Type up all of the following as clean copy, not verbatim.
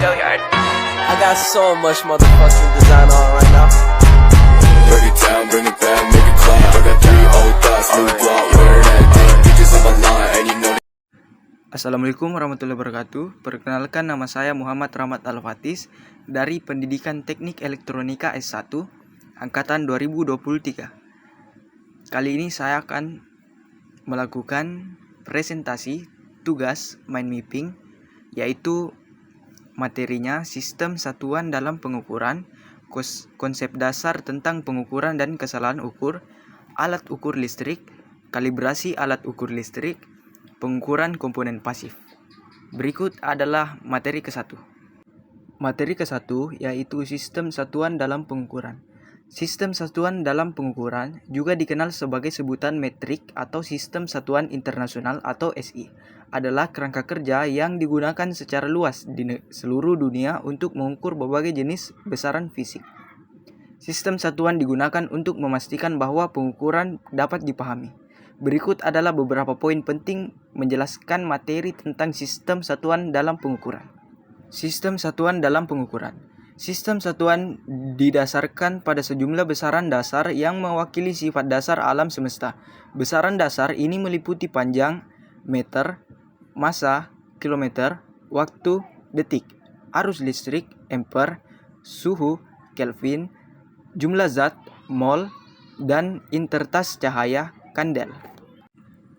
I got so much motherfucking design on right now. Break it down, bring it back, make it clap. I got 3 old thoughts, new block, where that day. Bitches on my line, and you know. Assalamualaikum warahmatullahi wabarakatuh. Perkenalkan, nama saya Muhammad Rahmat Al-Fatis dari Pendidikan Teknik Elektronika S1 angkatan 2023. Kali ini saya akan melakukan presentasi tugas mind mapping, yaitu materinya sistem satuan dalam pengukuran, konsep dasar tentang pengukuran dan kesalahan ukur, alat ukur listrik, kalibrasi alat ukur listrik, pengukuran komponen pasif. Berikut adalah materi ke-1. Materi ke-1 yaitu sistem satuan dalam pengukuran. Sistem satuan dalam pengukuran juga dikenal sebagai sebutan metrik atau sistem satuan internasional atau SI, adalah kerangka kerja yang digunakan secara luas di seluruh dunia untuk mengukur berbagai jenis besaran fisik. Sistem satuan digunakan untuk memastikan bahwa pengukuran dapat dipahami. Berikut adalah beberapa poin penting menjelaskan materi tentang sistem satuan dalam pengukuran. Sistem satuan dalam pengukuran. Sistem satuan didasarkan pada sejumlah besaran dasar yang mewakili sifat dasar alam semesta. Besaran dasar ini meliputi panjang, meter, massa, kilometer, waktu, detik, arus listrik, ampere, suhu, Kelvin, jumlah zat, mol, dan intensitas cahaya, kandel.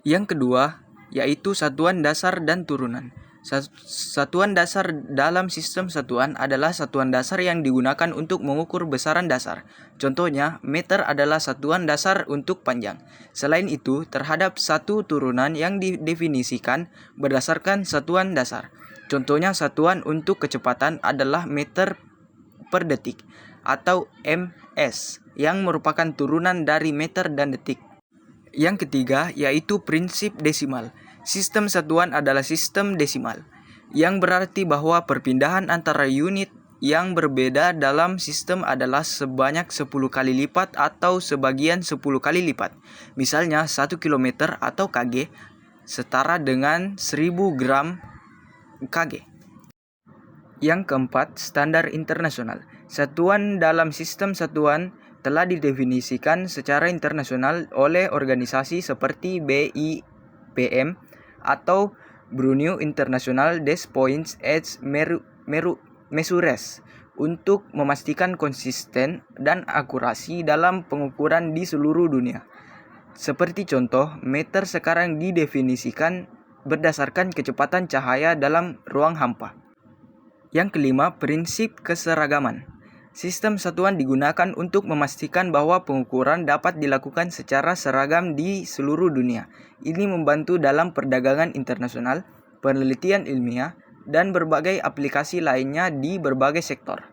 Yang kedua, yaitu satuan dasar dan turunan. Satuan dasar dalam sistem satuan adalah satuan dasar yang digunakan untuk mengukur besaran dasar. Contohnya, meter adalah satuan dasar untuk panjang. Selain itu, terhadap satu turunan yang didefinisikan berdasarkan satuan dasar. Contohnya, satuan untuk kecepatan adalah meter per detik atau ms, yang merupakan turunan dari meter dan detik. Yang ketiga, yaitu prinsip desimal. Sistem satuan adalah sistem desimal, yang berarti bahwa perpindahan antara unit yang berbeda dalam sistem adalah sebanyak 10 kali lipat atau sebagian 10 kali lipat. Misalnya 1 km atau kg setara dengan 1000 gram kg. Yang keempat, standar internasional. Satuan dalam sistem satuan telah didefinisikan secara internasional oleh organisasi seperti BIPM atau Brunei International des Points et Mesures untuk memastikan konsisten dan akurasi dalam pengukuran di seluruh dunia. Seperti contoh, meter sekarang didefinisikan berdasarkan kecepatan cahaya dalam ruang hampa. Yang kelima, prinsip keseragaman. Sistem satuan digunakan untuk memastikan bahwa pengukuran dapat dilakukan secara seragam di seluruh dunia. Ini membantu dalam perdagangan internasional, penelitian ilmiah, dan berbagai aplikasi lainnya di berbagai sektor.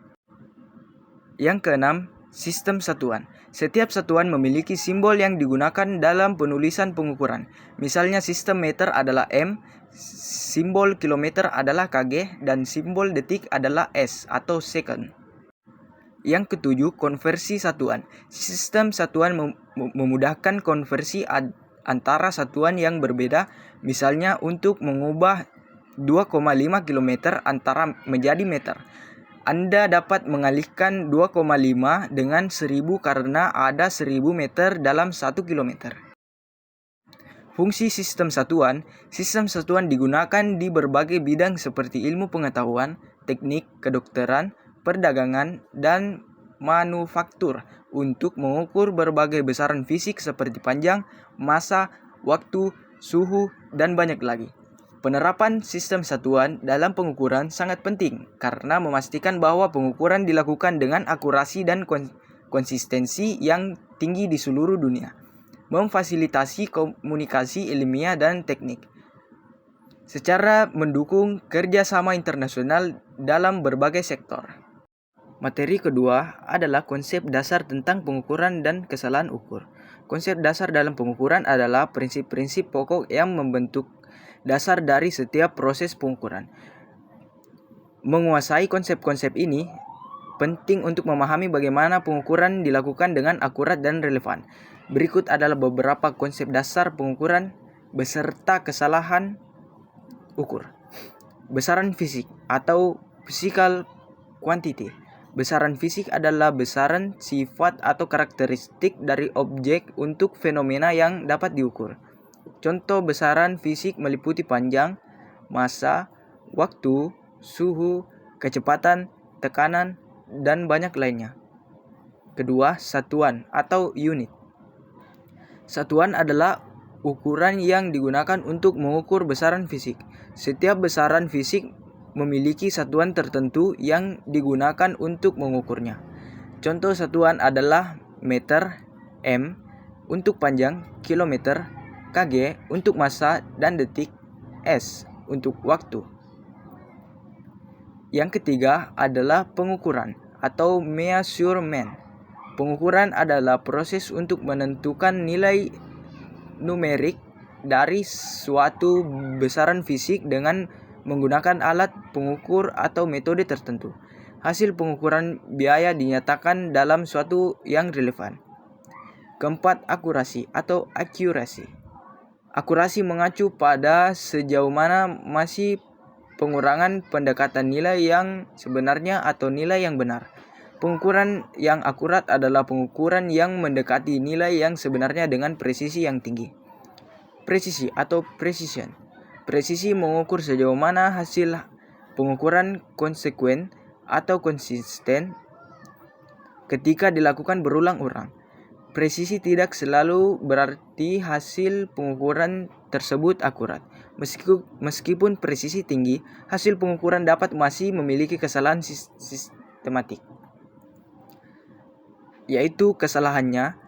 Yang keenam, sistem satuan. Setiap satuan memiliki simbol yang digunakan dalam penulisan pengukuran. Misalnya sistem meter adalah M, simbol kilometer adalah kg, dan simbol detik adalah S atau second. Yang ketujuh, konversi satuan. Sistem satuan memudahkan konversi antara satuan yang berbeda, misalnya untuk mengubah 2,5 km antara menjadi meter. Anda dapat mengalihkan 2,5 dengan 1000 karena ada 1000 meter dalam 1 km. Fungsi sistem satuan digunakan di berbagai bidang seperti ilmu pengetahuan, teknik, kedokteran, perdagangan, dan manufaktur untuk mengukur berbagai besaran fisik seperti panjang, massa, waktu, suhu, dan banyak lagi. Penerapan sistem satuan dalam pengukuran sangat penting karena memastikan bahwa pengukuran dilakukan dengan akurasi dan konsistensi yang tinggi di seluruh dunia, memfasilitasi komunikasi ilmiah dan teknik, secara mendukung kerjasama internasional dalam berbagai sektor. Materi kedua adalah konsep dasar tentang pengukuran dan kesalahan ukur. Konsep dasar dalam pengukuran adalah prinsip-prinsip pokok yang membentuk dasar dari setiap proses pengukuran. Menguasai konsep-konsep ini penting untuk memahami bagaimana pengukuran dilakukan dengan akurat dan relevan. Berikut adalah beberapa konsep dasar pengukuran beserta kesalahan ukur. Besaran fisik atau Physical quantity. Besaran fisik adalah besaran sifat atau karakteristik dari objek untuk fenomena yang dapat diukur. Contoh besaran fisik meliputi panjang, massa, waktu, suhu, kecepatan, tekanan, dan banyak lainnya. Kedua, satuan atau unit. Satuan adalah ukuran yang digunakan untuk mengukur besaran fisik. Setiap besaran fisik memiliki satuan tertentu yang digunakan untuk mengukurnya. Contoh satuan adalah meter, m untuk panjang, kilometer, kg untuk massa dan detik, s untuk waktu. Yang ketiga adalah pengukuran atau measurement. Pengukuran adalah proses untuk menentukan nilai numerik dari suatu besaran fisik dengan menggunakan alat pengukur atau metode tertentu. Hasil pengukuran biaya dinyatakan dalam suatu yang relevan. Keempat, akurasi atau accuracy. Akurasi mengacu pada sejauh mana masih pengurangan pendekatan nilai yang sebenarnya atau nilai yang benar. Pengukuran yang akurat adalah pengukuran yang mendekati nilai yang sebenarnya dengan presisi yang tinggi. Presisi atau precision. Presisi mengukur sejauh mana hasil pengukuran konsekuen atau konsisten ketika dilakukan berulang-ulang. Presisi tidak selalu berarti hasil pengukuran tersebut akurat. Meskipun presisi tinggi, hasil pengukuran dapat masih memiliki kesalahan sistematik. Yaitu kesalahannya,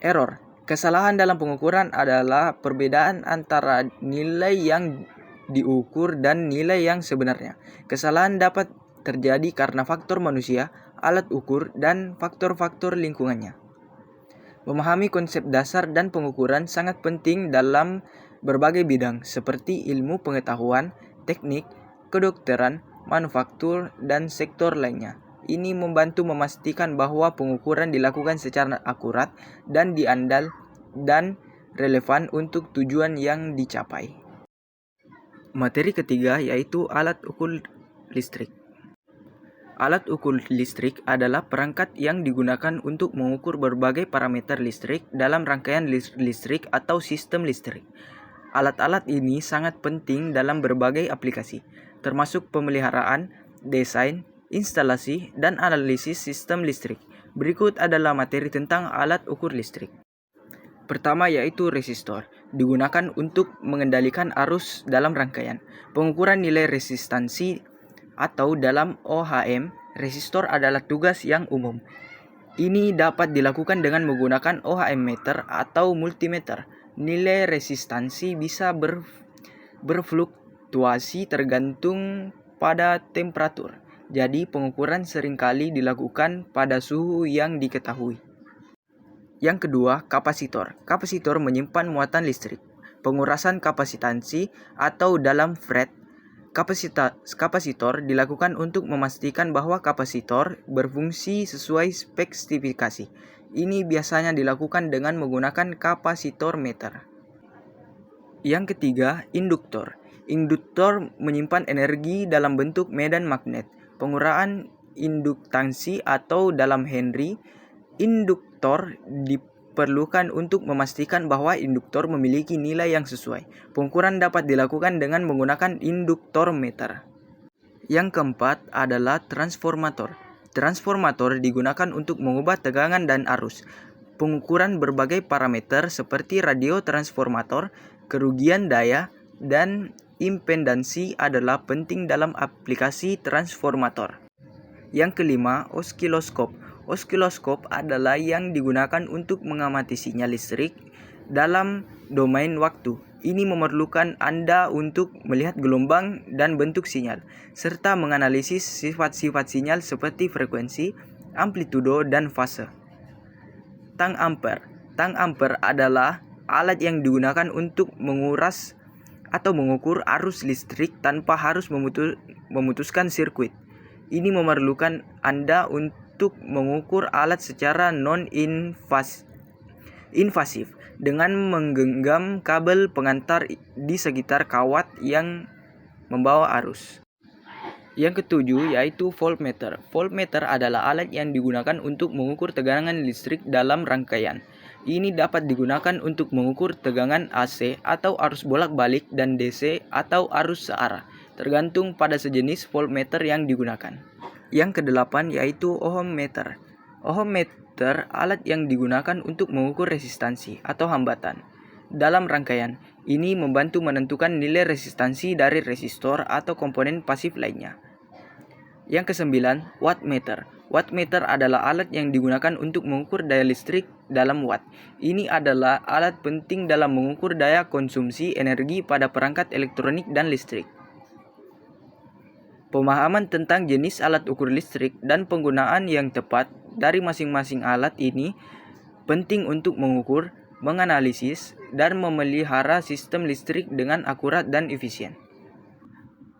error. Kesalahan dalam pengukuran adalah perbedaan antara nilai yang diukur dan nilai yang sebenarnya. Kesalahan dapat terjadi karena faktor manusia, alat ukur, dan faktor-faktor lingkungannya. Memahami konsep dasar dan pengukuran sangat penting dalam berbagai bidang seperti ilmu pengetahuan, teknik, kedokteran, manufaktur, dan sektor lainnya. Ini membantu memastikan bahwa pengukuran dilakukan secara akurat dan diandal dan relevan untuk tujuan yang dicapai. Materi ketiga yaitu alat ukur listrik. Alat ukur listrik adalah perangkat yang digunakan untuk mengukur berbagai parameter listrik dalam rangkaian listrik atau sistem listrik. Alat-alat ini sangat penting dalam berbagai aplikasi, termasuk pemeliharaan, desain, instalasi, dan analisis sistem listrik. Berikut adalah materi tentang alat ukur listrik. Pertama yaitu resistor, digunakan untuk mengendalikan arus dalam rangkaian. Pengukuran nilai resistansi atau dalam OHM, resistor adalah tugas yang umum. Ini dapat dilakukan dengan menggunakan OHM meter atau multimeter. Nilai resistansi bisa berfluktuasi tergantung pada temperatur. Jadi pengukuran seringkali dilakukan pada suhu yang diketahui. Yang kedua, kapasitor. Kapasitor menyimpan muatan listrik. Pengurasan kapasitansi atau dalam FRET. Kapasitor dilakukan untuk memastikan bahwa kapasitor berfungsi sesuai spesifikasi. Ini biasanya dilakukan dengan menggunakan kapasitor meter. Yang ketiga, induktor. Induktor menyimpan energi dalam bentuk medan magnet. Penguraian induktansi atau dalam Henry, induktor diperlukan untuk memastikan bahwa induktor memiliki nilai yang sesuai. Pengukuran dapat dilakukan dengan menggunakan induktor meter. Yang keempat adalah transformator. Transformator digunakan untuk mengubah tegangan dan arus. Pengukuran berbagai parameter seperti radio transformator, kerugian daya, dan impedansi adalah penting dalam aplikasi transformator. Yang kelima, oskiloskop. Oskiloskop adalah yang digunakan untuk mengamati sinyal listrik dalam domain waktu. Ini memerlukan Anda untuk melihat gelombang dan bentuk sinyal, serta menganalisis sifat-sifat sinyal seperti frekuensi, amplitudo, dan fase. Tang ampere. Tang ampere adalah alat yang digunakan untuk menguras atau mengukur arus listrik tanpa harus memutuskan sirkuit. Ini memerlukan Anda untuk mengukur alat secara non-invasif dengan menggenggam kabel pengantar di sekitar kawat yang membawa arus. Yang ketujuh yaitu voltmeter. Voltmeter adalah alat yang digunakan untuk mengukur tegangan listrik dalam rangkaian. Ini dapat digunakan untuk mengukur tegangan AC atau arus bolak-balik dan DC atau arus searah, tergantung pada sejenis voltmeter yang digunakan. Yang kedelapan yaitu ohmmeter. Ohmmeter alat yang digunakan untuk mengukur resistansi atau hambatan dalam rangkaian. Ini membantu menentukan nilai resistansi dari resistor atau komponen pasif lainnya. Yang kesembilan, wattmeter. Wattmeter adalah alat yang digunakan untuk mengukur daya listrik dalam watt. Ini adalah alat penting dalam mengukur daya konsumsi energi pada perangkat elektronik dan listrik. Pemahaman tentang jenis alat ukur listrik dan penggunaan yang tepat dari masing-masing alat ini penting untuk mengukur, menganalisis, dan memelihara sistem listrik dengan akurat dan efisien.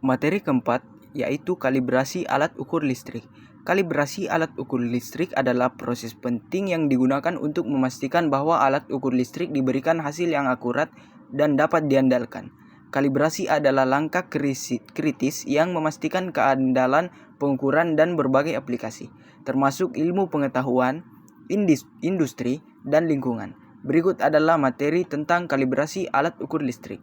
Materi keempat yaitu kalibrasi alat ukur listrik. Kalibrasi alat ukur listrik adalah proses penting yang digunakan untuk memastikan bahwa alat ukur listrik diberikan hasil yang akurat dan dapat diandalkan. Kalibrasi adalah langkah kritis yang memastikan keandalan pengukuran dan berbagai aplikasi, termasuk ilmu pengetahuan, industri, dan lingkungan. Berikut adalah materi tentang kalibrasi alat ukur listrik.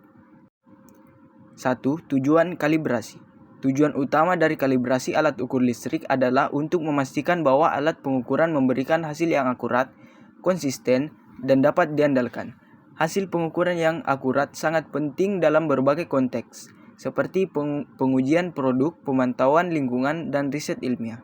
1. Tujuan kalibrasi. Tujuan utama dari kalibrasi alat ukur listrik adalah untuk memastikan bahwa alat pengukuran memberikan hasil yang akurat, konsisten, dan dapat diandalkan. Hasil pengukuran yang akurat sangat penting dalam berbagai konteks, seperti pengujian produk, pemantauan lingkungan, dan riset ilmiah.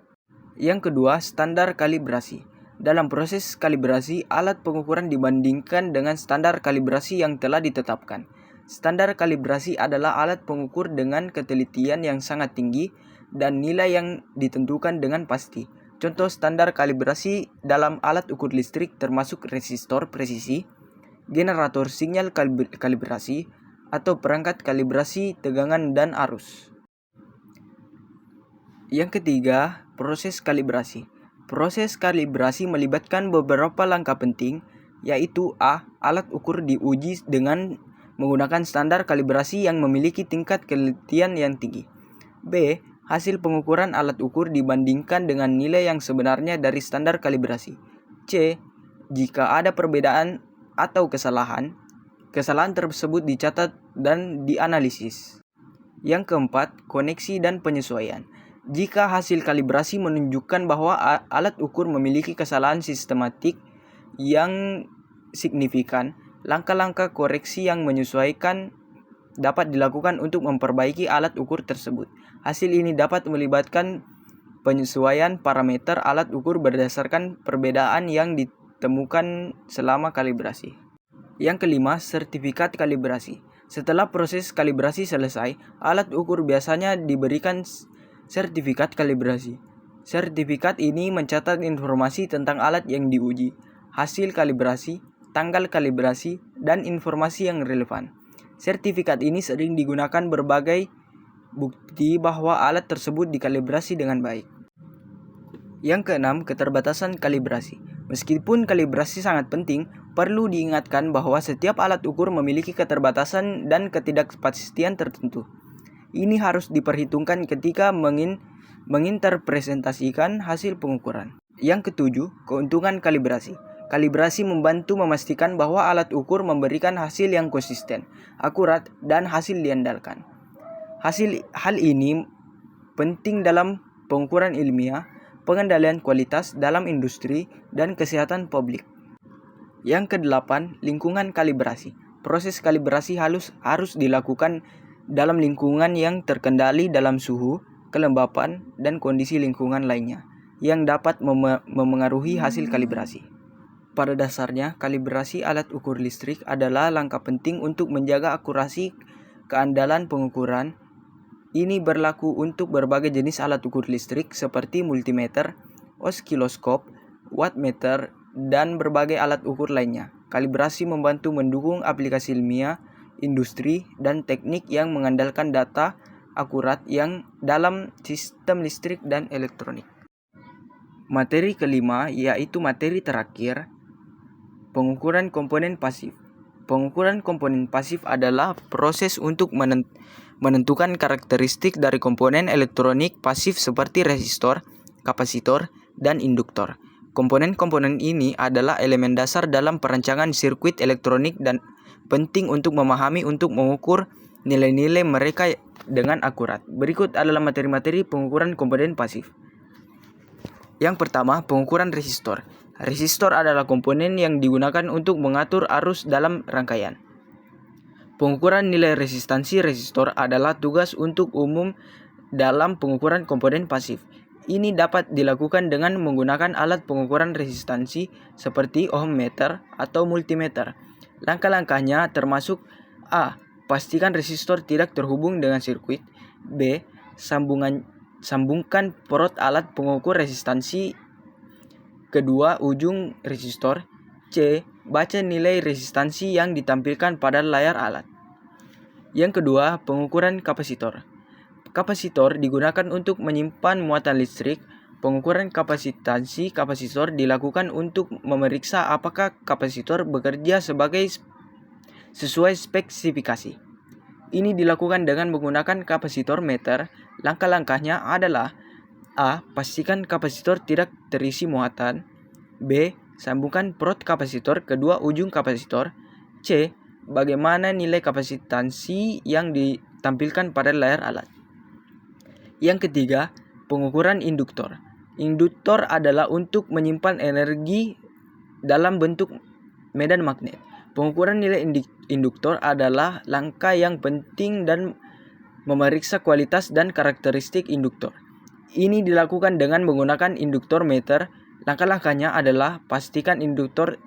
Yang kedua, standar kalibrasi. Dalam proses kalibrasi, alat pengukuran dibandingkan dengan standar kalibrasi yang telah ditetapkan. Standar kalibrasi adalah alat pengukur dengan ketelitian yang sangat tinggi dan nilai yang ditentukan dengan pasti. Contoh standar kalibrasi dalam alat ukur listrik termasuk resistor presisi, generator sinyal kalibrasi, atau perangkat kalibrasi tegangan dan arus. Yang ketiga, proses kalibrasi. Proses kalibrasi melibatkan beberapa langkah penting, yaitu A. Alat ukur diuji dengan menggunakan standar kalibrasi yang memiliki tingkat ketelitian yang tinggi. B. Hasil pengukuran alat ukur dibandingkan dengan nilai yang sebenarnya dari standar kalibrasi. C. Jika ada perbedaan atau kesalahan tersebut dicatat dan dianalisis. Yang keempat, koneksi dan penyesuaian. Jika hasil kalibrasi menunjukkan bahwa alat ukur memiliki kesalahan sistematik yang signifikan, langkah-langkah koreksi yang menyesuaikan dapat dilakukan untuk memperbaiki alat ukur tersebut. Hasil ini dapat melibatkan penyesuaian parameter alat ukur berdasarkan perbedaan yang ditemukan selama kalibrasi. Yang kelima, sertifikat kalibrasi. Setelah proses kalibrasi selesai, alat ukur biasanya diberikan sertifikat kalibrasi. Sertifikat ini mencatat informasi tentang alat yang diuji, hasil kalibrasi, tanggal kalibrasi, dan informasi yang relevan. Sertifikat ini sering digunakan berbagai bukti bahwa alat tersebut dikalibrasi dengan baik. Yang keenam, keterbatasan kalibrasi. Meskipun kalibrasi sangat penting, perlu diingatkan bahwa setiap alat ukur memiliki keterbatasan dan ketidakpastian tertentu. Ini harus diperhitungkan ketika menginterpretasikan hasil pengukuran. Yang ketujuh, keuntungan kalibrasi. Kalibrasi membantu memastikan bahwa alat ukur memberikan hasil yang konsisten, akurat, dan hasil diandalkan. Hal ini penting dalam pengukuran ilmiah, pengendalian kualitas dalam industri, dan kesehatan publik. Yang kedelapan, lingkungan kalibrasi. Proses kalibrasi harus dilakukan dalam lingkungan yang terkendali dalam suhu, kelembapan, dan kondisi lingkungan lainnya yang dapat memengaruhi hasil kalibrasi. Pada dasarnya, kalibrasi alat ukur listrik adalah langkah penting untuk menjaga akurasi keandalan pengukuran. Ini berlaku untuk berbagai jenis alat ukur listrik seperti multimeter, oskiloskop, wattmeter, dan berbagai alat ukur lainnya. Kalibrasi membantu mendukung aplikasi ilmiah, industri, dan teknik yang mengandalkan data akurat yang dalam sistem listrik dan elektronik. Materi kelima yaitu materi terakhir, pengukuran komponen pasif. Pengukuran komponen pasif adalah proses untuk menentukan karakteristik dari komponen elektronik pasif seperti resistor, kapasitor, dan induktor. Komponen-komponen ini adalah elemen dasar dalam perancangan sirkuit elektronik dan penting untuk memahami untuk mengukur nilai-nilai mereka dengan akurat. Berikut adalah materi-materi pengukuran komponen pasif. Yang pertama, pengukuran resistor. Resistor adalah komponen yang digunakan untuk mengatur arus dalam rangkaian. Pengukuran nilai resistansi resistor adalah tugas untuk umum dalam pengukuran komponen pasif. Ini dapat dilakukan dengan menggunakan alat pengukuran resistansi seperti ohmmeter atau multimeter. Langkah-langkahnya termasuk A. Pastikan resistor tidak terhubung dengan sirkuit. B. Sambungkan porot alat pengukur resistansi kedua ujung resistor. C. Baca nilai resistansi yang ditampilkan pada layar alat. Yang kedua, pengukuran kapasitor. Kapasitor digunakan untuk menyimpan muatan listrik. Pengukuran kapasitansi kapasitor dilakukan untuk memeriksa apakah kapasitor bekerja sesuai spesifikasi. Ini dilakukan dengan menggunakan kapasitor meter. Langkah-langkahnya adalah A. Pastikan kapasitor tidak terisi muatan. B. Sambungkan porot kapasitor kedua ujung kapasitor. C. Bagaimana nilai kapasitansi yang ditampilkan pada layar alat. Yang ketiga, pengukuran induktor. Induktor adalah untuk menyimpan energi dalam bentuk medan magnet. Pengukuran nilai induktor adalah langkah yang penting dan memeriksa kualitas dan karakteristik induktor. Ini dilakukan dengan menggunakan induktor meter. Langkah-langkahnya adalah pastikan induktor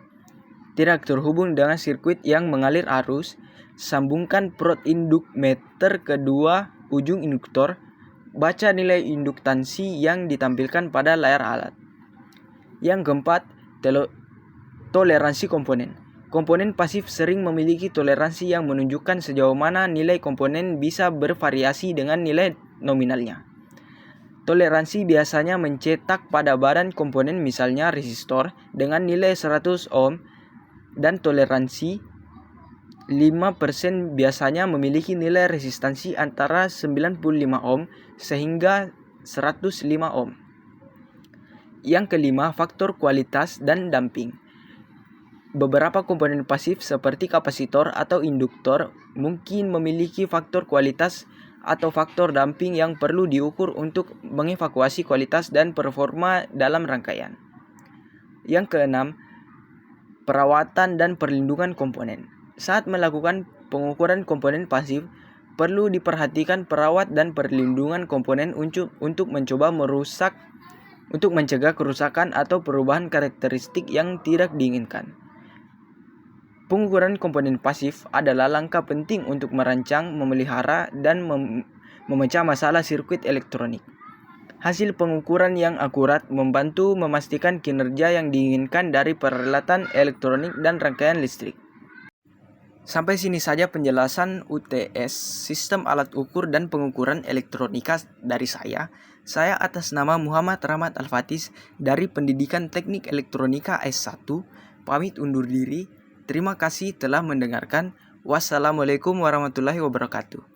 tidak terhubung dengan sirkuit yang mengalir arus. Sambungkan porot induk meter kedua ujung induktor. Baca nilai induktansi yang ditampilkan pada layar alat. Yang keempat, toleransi komponen. Komponen pasif sering memiliki toleransi yang menunjukkan sejauh mana nilai komponen bisa bervariasi dengan nilai nominalnya. Toleransi biasanya mencetak pada badan komponen, misalnya resistor dengan nilai 100 ohm, dan toleransi 5% biasanya memiliki nilai resistansi antara 95 ohm sehingga 105 ohm. Yang kelima, faktor kualitas dan damping. Beberapa komponen pasif seperti kapasitor atau induktor mungkin memiliki faktor kualitas atau faktor damping yang perlu diukur untuk mengevaluasi kualitas dan performa dalam rangkaian. Yang keenam, perawatan dan perlindungan komponen. Saat melakukan pengukuran komponen pasif, perlu diperhatikan perawat dan perlindungan komponen untuk mencegah kerusakan atau perubahan karakteristik yang tidak diinginkan. Pengukuran komponen pasif adalah langkah penting untuk merancang, memelihara, dan memecah masalah sirkuit elektronik. Hasil pengukuran yang akurat membantu memastikan kinerja yang diinginkan dari peralatan elektronik dan rangkaian listrik. Sampai sini saja penjelasan UTS, Sistem Alat Ukur dan Pengukuran Elektronika dari saya. Saya atas nama Muhammad Rahmat Al-Fatis dari Pendidikan Teknik Elektronika S1, pamit undur diri. Terima kasih telah mendengarkan. Wassalamualaikum warahmatullahi wabarakatuh.